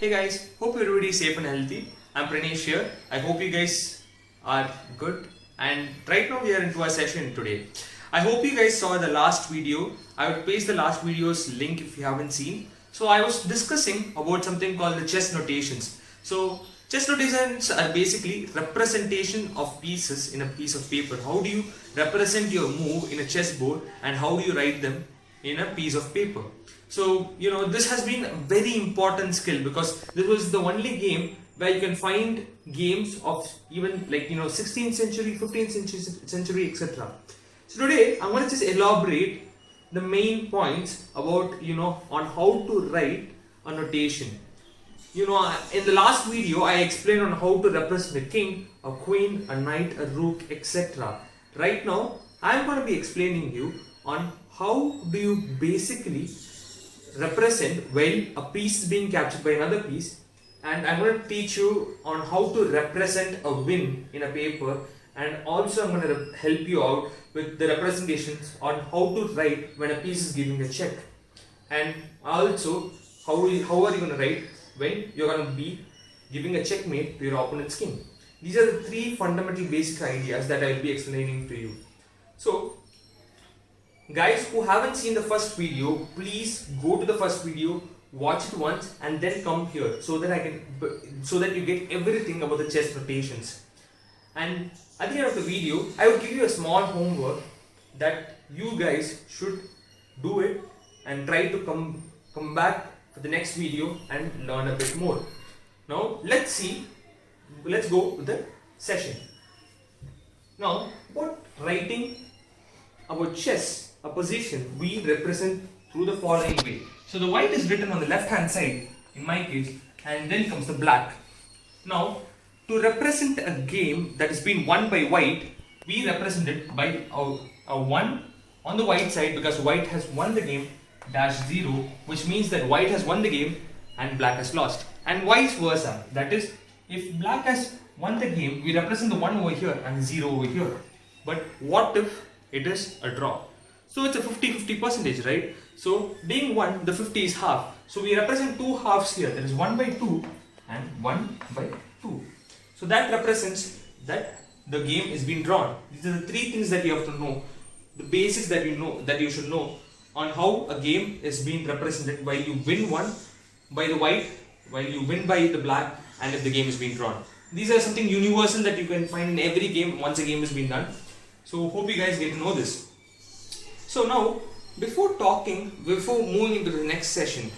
Hey guys, hope everybody is safe and healthy. I'm Pranesh here. I hope you guys are good. And right now we are into our session today. I hope you guys saw the last video. I will paste the last video's link if you haven't seen. So I was discussing about something called the chess notations. So chess notations are basically representation of pieces in a piece of paper. How do you represent your move in a chessboard and how do you write them in a piece of paper? So, this has been a very important skill because this was the only game where you can find games of even 16th century, 15th century, etc. So today I'm going to just elaborate the main points about, on how to write a notation. In the last video I explained on how to represent a king, a queen, a knight, a rook, etc. Right now I'm going to be explaining you on how do you basically represent when a piece is being captured by another piece, and I'm going to teach you on how to represent a win in a paper, and also I'm going to help you out with the representations on how to write when a piece is giving a check, and also how are you going to write when you're going to be giving a checkmate to your opponent's king. These are the three fundamental basic ideas that I will be explaining to you. So guys who haven't seen the first video, please go to the first video, watch it once and then come here so that you get everything about the chess notations. And at the end of the video, I will give you a small homework that you guys should do it and try to come back for the next video and learn a bit more. Now let's go with the session. Now, about writing about chess, a position we represent through the following way. So the white is written on the left hand side in my case, and then comes the black. Now to represent a game that has been won by white, we represent it by a 1 on the white side because white has won the game -0, which means that white has won the game and black has lost, and vice versa. That is, if black has won the game, we represent the 1 over here and 0 over here. But what if it is a draw? So it's a 50-50 percentage, right? So being 1, the 50 is half. So we represent two halves here. That is 1 by 2 and 1 by 2. So that represents that the game is being drawn. These are the three things that you have to know. The basics that you should know on how a game is being represented while you win one by the white, while you win by the black, and if the game is being drawn. These are something universal that you can find in every game once a game has been done. So hope you guys get to know this. So now, before moving into the next session,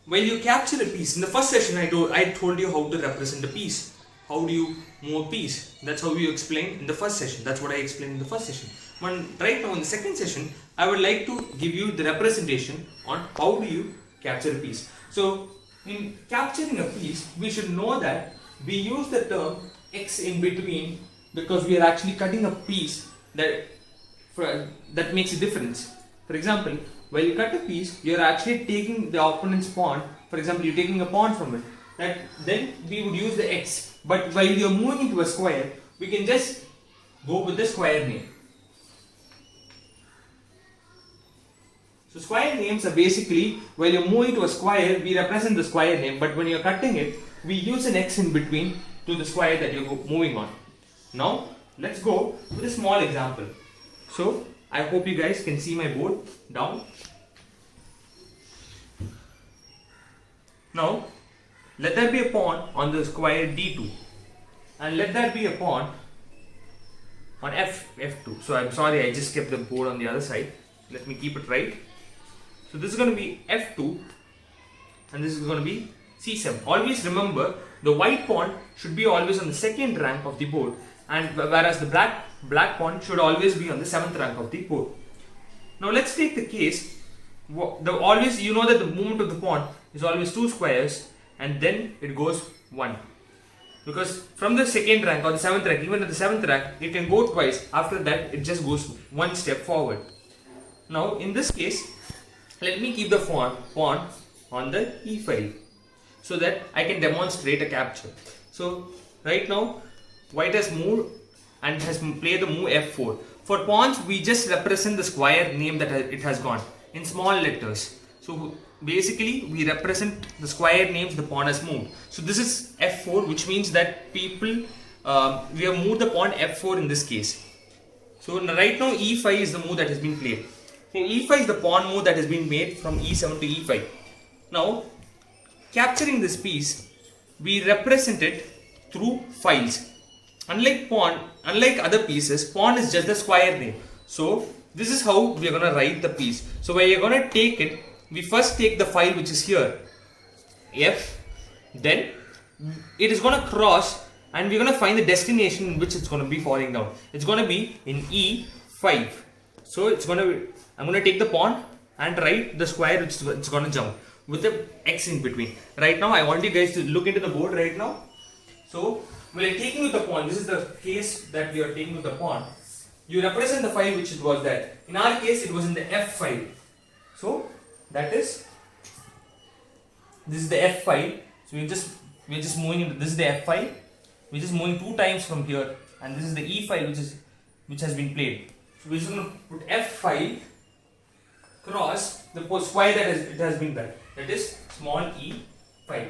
when you capture a piece, in the first session I told you how to represent a piece. How do you move a piece? That's how you explain in the first session. That's what I explained in the first session. But right now in the second session, I would like to give you the representation on how do you capture a piece. So in capturing a piece, we should know that we use the term X in between because we are actually cutting a piece that makes a difference. For example, while you cut a piece, you are actually taking the opponent's pawn. For example, you're taking a pawn from it. Then we would use the X. But while you're moving into a square, we can just go with the square name. So square names are basically, while you're moving to a square, we represent the square name. But when you're cutting it, we use an X in between to the square that you're moving on. Now, let's go with a small example. So I hope you guys can see my board down. Now let there be a pawn on the square D2 and let there be a pawn on F2. So I'm sorry, I just kept the board on the other side. Let me keep it right. So this is going to be F2 and this is going to be C7. Always remember, the white pawn should be always on the second rank of the board, and whereas the black pawn should always be on the 7th rank of the board. Now let's take the case, that the movement of the pawn is always 2 squares and then it goes 1. Because from the 2nd rank or the 7th rank, even at the 7th rank, it can go twice. After that, it just goes 1 step forward. Now in this case, let me keep the pawn on the E file so that I can demonstrate a capture. So right now, white has moved and has played the move F4. For pawns, we just represent the square name that it has gone in small letters. So basically we represent the square names the pawn has moved. So this is f4, which means that people we have moved the pawn f4 in this case. So right now e5 is the move that has been played. So e5 is the pawn move that has been made from e7 to e5. Now capturing this piece, we represent it through files. Unlike other pieces, pawn is just the square name. So this is how we are going to write the piece. So when you are going to take it, we first take the file which is here, f, then it is going to cross and we're going to find the destination in which it's going to be falling down. It's going to be in e5. So I'm going to take the pawn and write the square which it's going to jump with the x in between. Right now I want you guys to look into the board right now. So when you're taking with the pawn, this is the case that we are taking with the pawn. You represent the file which it was there. In our case, it was in the F file. So that is, this is the F file. So we're just moving into, this is the F file. We're just moving 2 times from here, and this is the E file which has been played. So we're just going to put F file cross the square that it has been done. That is small e file.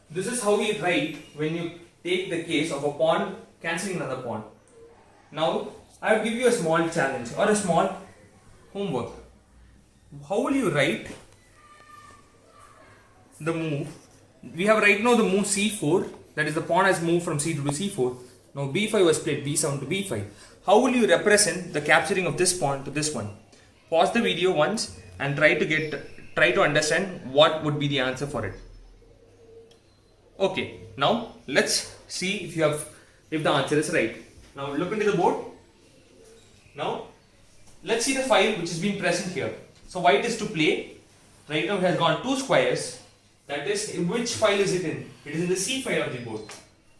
This is how we write when you take the case of a pawn cancelling another pawn. Now I will give you a small challenge or a small homework. How will you write the move? We have right now the move c4, that is the pawn has moved from c2 to c4. Now b5 was played, b7 to b5. How will you represent the capturing of this pawn to this one? Pause the video once and try to understand what would be the answer for it. Okay, now let's see if the answer is right. Now look into the board. Now let's see the file which is being present here. So white is to play. Right now it has gone 2 squares. That is, in which file is it in? It is in the C file of the board.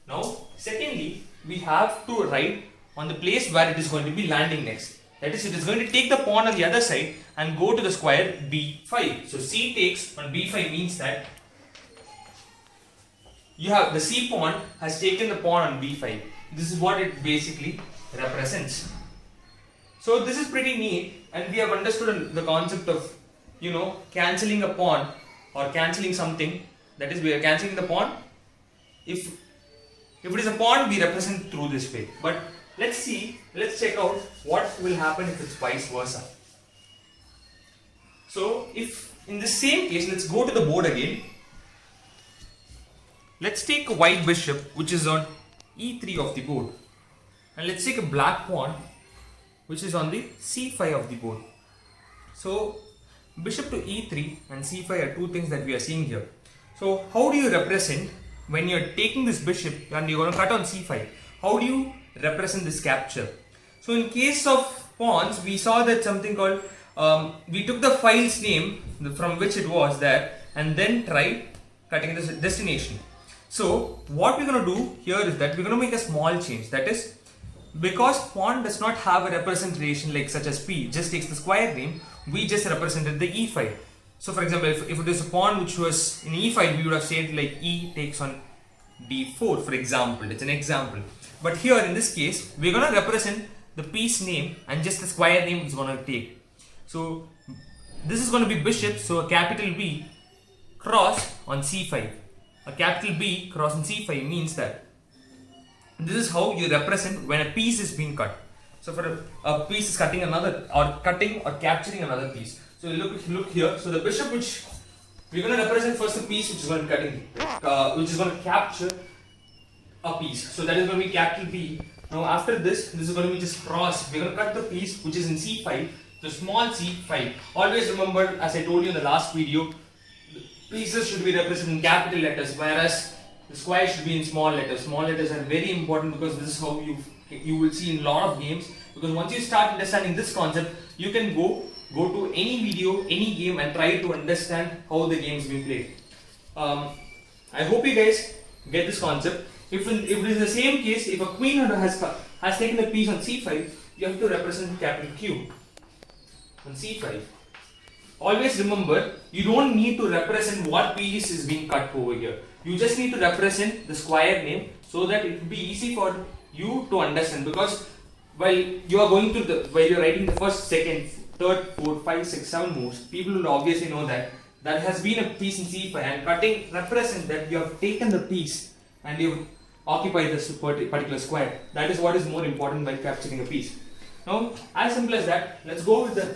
Now secondly, we have to write on the place where it is going to be landing next. That is, it is going to take the pawn on the other side and go to the square b5. So C takes on b5 means that you have the C pawn has taken the pawn on b5. This is what it basically represents. So this is pretty neat, and we have understood the concept of, cancelling a pawn or cancelling something. That is, we are cancelling the pawn. If it is a pawn, we represent through this way. But let's check out what will happen if it's vice versa. So if in the same case, let's go to the board again. Let's take a white bishop which is on e3 of the board, and let's take a black pawn which is on the c5 of the board. So bishop to e3 and c5 are 2 things that we are seeing here. So how do you represent when you're taking this bishop and you're going to cut on c5? How do you represent this capture? So in case of pawns, we saw that something called we took the file's name from which it was there and then tried cutting this destination. So what we're going to do here is that we're going to make a small change. That is, because pawn does not have a representation like such as p, just takes the square name, we just represented the e file. So for example, if it is a pawn which was in e file, we would have said like e takes on d4, for example. It's an example. But here in this case, we're going to represent the piece name and just the square name is going to take. So this is going to be bishop, so a capital B cross on c5. A capital B cross on c5 means that this is how you represent when a piece is being cut. So for a piece is cutting another, or cutting or capturing another piece. So look here. So the bishop, which we're going to represent first a piece which is going to cutting, which is going to capture a piece. So that is going to be capital B. Now after this is going to be just cross. We're going to cut the piece which is in c5, the small c5. Always remember, as I told you in the last video, pieces should be represented in capital letters, whereas the square should be in small letters. Small letters are very important because this is how you will see in a lot of games. Because once you start understanding this concept, you can go to any video, any game and try to understand how the game is being played. I hope you guys get this concept. If it is the same case, if a queen has taken a piece on c5, you have to represent capital Q on c5. Always remember, you don't need to represent what piece is being cut over here. You just need to represent the square name so that it will be easy for you to understand. Because while you are going through while you are writing the first, second, third, fourth, 5, 6, 7 moves, people will obviously know that that has been a piece in c5, and cutting represents that you have taken the piece and you occupy this particular square. That is what is more important by capturing a piece. Now, as simple as that, let's go with the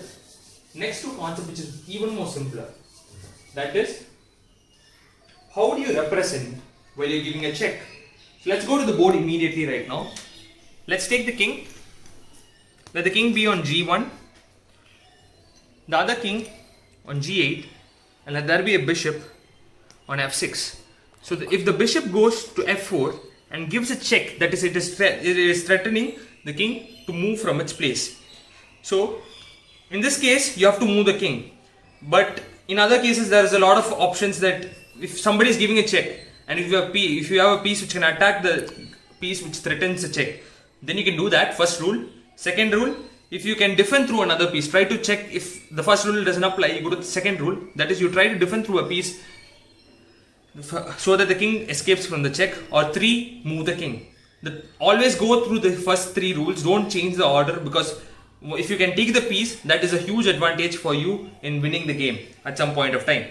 next two concepts, which is even more simpler. That is, how do you represent while you're giving a check? So let's go to the board immediately right now. Let's take the king. Let the king be on g1, the other king on g8, and let there be a bishop on f6. So if the bishop goes to f4 and gives a check, that is, it is threatening the king to move from its place. So in this case, you have to move the king. But in other cases, there is a lot of options that if somebody is giving a check, and if you have a piece which can attack the piece which threatens the check, then you can do that. First rule. Second rule, if you can defend through another piece, try to check. If the first rule doesn't apply, you go to the second rule. That is, you try to defend through a piece so that the king escapes from the check. Or 3, move the king. Always go through the first 3 rules. Don't change the order, because if you can take the piece, that is a huge advantage for you in winning the game at some point of time.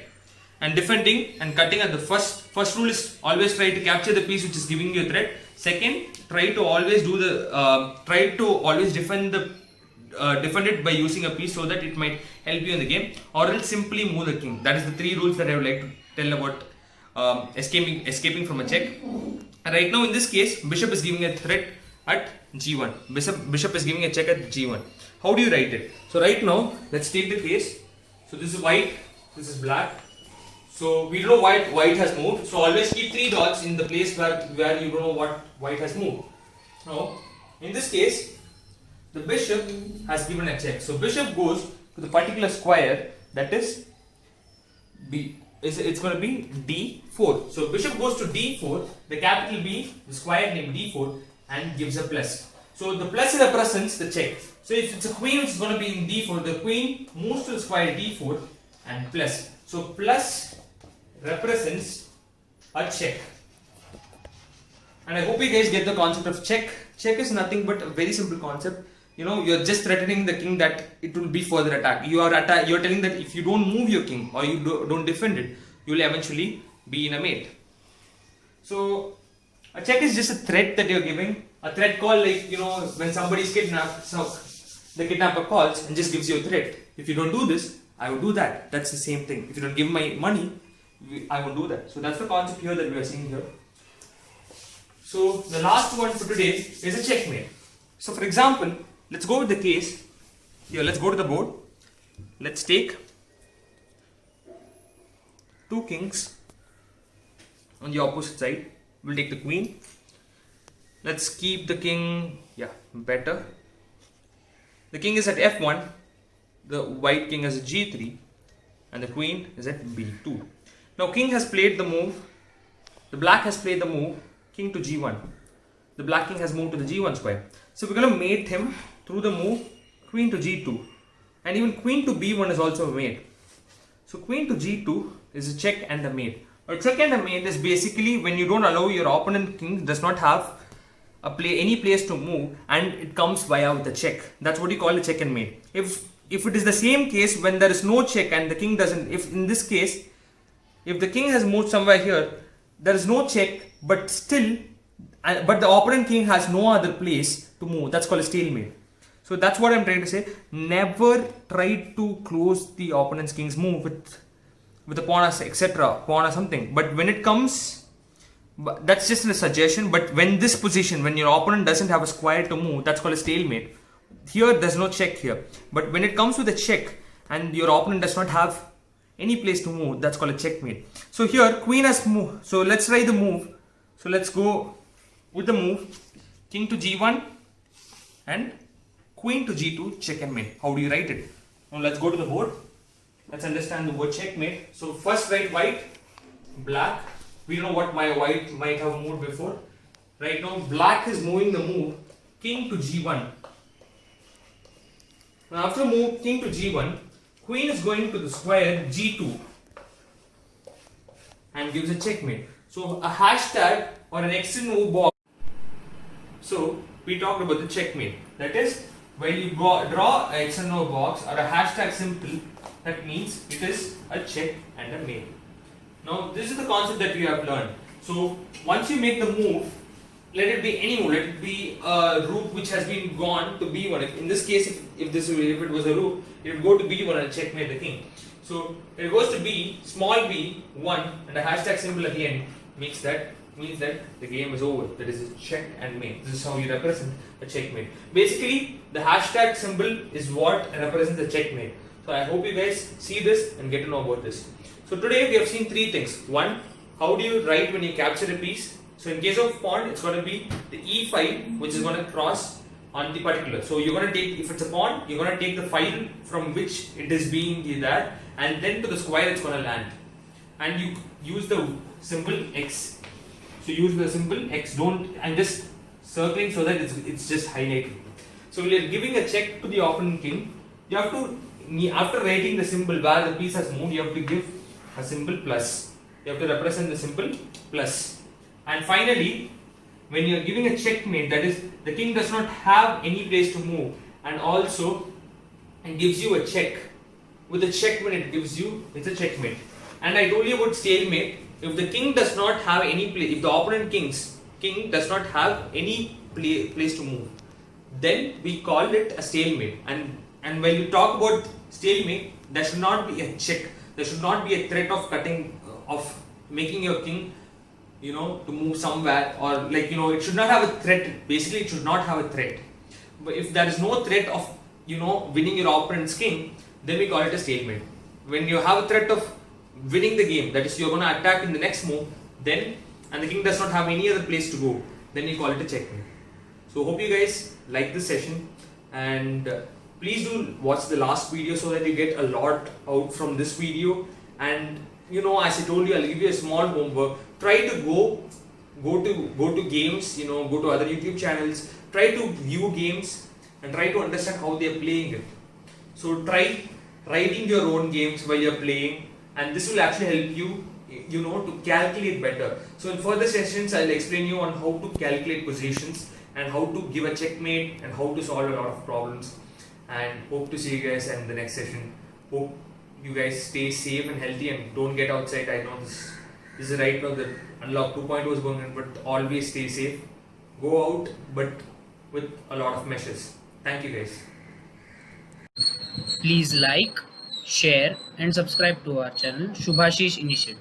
And defending and cutting at the first rule is always try to capture the piece which is giving you a threat. Second, try to always defend it by using a piece so that it might help you in the game, or else simply move the king. That is the 3 rules that I would like to tell about escaping from a check. And right now in this case, bishop is giving a threat at g1. Bishop is giving a check at g1. How do you write it? So right now, let's take the case. So this is white, this is black. So we don't know what white has moved. So always keep 3 dots in the place where you don't know what white has moved. Now, in this case, the bishop has given a check. So bishop goes to the particular square, that is it's going to be d4. So bishop goes to d4, the capital B, the square named d4, and gives a plus. So the plus represents the check. So if it's a queen which is going to be in d4, the queen moves to the square d4 and plus. So plus represents a check. And I hope you guys get the concept of check. Check is nothing but a very simple concept. You know, you're just threatening the king that it will be further attack. You're telling that if you don't move your king or you don't defend it, you will eventually be in a mate. So a check is just a threat that you're giving. A threat call, like, you know, when somebody is kidnapped, so the kidnapper calls and just gives you a threat. If you don't do this, I will do that. That's the same thing. If you don't give my money, I won't do that. So that's the concept here that we are seeing here. So the last one for today is a checkmate. So for example, let's go with the case. Here, let's go to the board. Let's take 2 kings on the opposite side. We'll take the queen. Let's keep the king, better. The king is at f1, the white king is at g3, and the queen is at b2. Now king has played the move, the black has played the move, king to g1. The black king has moved to the g1 square. So we're going to mate him through the move queen to g2. And even queen to b1 is also a mate. So queen to g2 is a check and a mate. A check and a mate is basically when you don't allow your opponent king does not have any place to move, and it comes via with a check. That's what you call a check and mate. If it is the same case when there is no check and the king doesn't, if in this case, if the king has moved somewhere here, there is no check, but the opponent king has no other place to move. That's called a stalemate. So that's what I'm trying to say. Never try to close the opponent's king's move with a pawn, etc., pawn or something. But when it comes, that's just a suggestion. But when your opponent doesn't have a square to move, that's called a stalemate. Here there's no check here. But when it comes with a check and your opponent does not have any place to move, that's called a checkmate. So here queen has moved. So let's try the move. So let's go with the move king to g1 and queen to g2, check and mate. How do you write it? Now let's go to the board. Let's understand the word checkmate. So first write white, black. We don't know what my white might have moved before. Right now black is moving the move king to g1. Now after move king to g1, queen is going to the square g2 and gives a checkmate. So a hashtag or an X and O box. So we talked about the checkmate. That is, when you draw a X and O box or a hashtag symbol that means it is a check and a mate. Now this is the concept that we have learned. So once you make the move, let it be any move, let it be a rook which has been gone to b1. In this case, if it was a rook, it would go to b1 and checkmate the king. So it goes to b, small b1, and a hashtag symbol at the end means that the game is over. That is a check and mate. This is how you represent a checkmate. Basically, the hashtag symbol is what represents the checkmate. So I hope you guys see this and get to know about this. So today we have seen three things. One, how do you write when you capture a piece? So in case of pawn, it's going to be the e file, which is going to cross on the particular. So you're going to take, if it's a pawn, you're going to take the file from which it is being there, and then to the square it's going to land. And you use the symbol X. So use the symbol X. I'm just circling so that it's just highlighted. So we are giving a check to the opponent king. You have to, after writing the symbol where the piece has moved, you have to give a symbol plus. You have to represent the symbol plus. And finally, when you are giving a checkmate, that is, the king does not have any place to move, and also it gives you a check. With a check, when it gives you, it's a checkmate. And I told you about stalemate. If the king does not have any place, if the opponent king does not have any place to move, then we call it a stalemate. And when you talk about stalemate, there should not be a check. There should not be a threat of cutting, of making your king, to move somewhere, or it should not have a threat. Basically, it should not have a threat. But if there is no threat of, winning your opponent's king, then we call it a stalemate. When you have a threat of winning the game, that is, you're going to attack in the next move, and the king does not have any other place to go, then you call it a checkmate. So hope you guys like this session, and please do watch the last video so that you get a lot out from this video. And as I told you, I'll give you a small homework. Try to go to games, go to other YouTube channels, try to view games and try to understand how they are playing it. So try writing your own games while you're playing, and this will actually help you, to calculate better. So in further sessions, I'll explain you on how to calculate positions and how to give a checkmate and how to solve a lot of problems. And hope to see you guys in the next session. Hope you guys stay safe and healthy and don't get outside. I know this is right now the Unlock 2.0 is going on, but always stay safe. Go out, but with a lot of measures. Thank you guys. Please like, share and subscribe to our channel Shubhashish Initiate.